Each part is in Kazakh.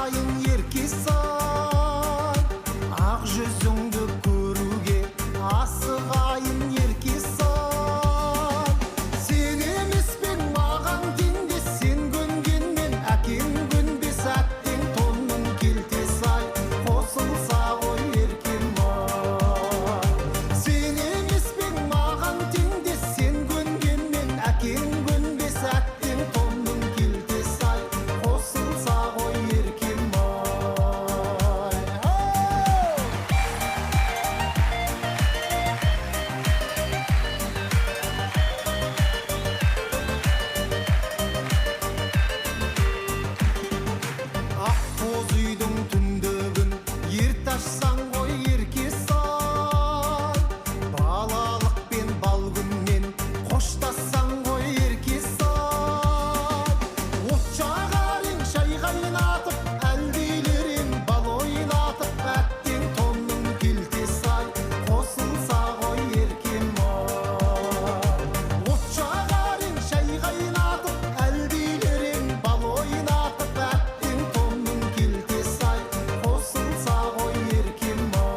сайын ерке сай, ақ жүзіңді көруге асығайын ерке сай. Сен емес пең маған теңдес, сен көнгенмен әкең көнбес, әттең тонның келте сай, қосылса ғой еркем ай. Сен емес пең маған теңдес, сен көнгенмен әкең көнбес, әттең тонның келте сай, қосылса ғой еркем ай. Ақ боз үйдің түндігін ерте ашсаң ғой ерке сай, балалық пен бал күнмен қоштассаң ғой ерке сай. От жағар ең шай қайнатып, әлдейлер ең бал ойнатып, әттең тонның келте сай, қосылса ғой еркем ай. От жағар ең шай қайнатып, әлдейлер ең бал ойнатып, әттең тонның келте сай, қосылса ғой еркем ай.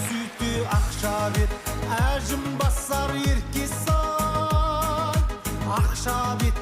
Сөйте ақша бет әжім басар ерке сай, ақша бет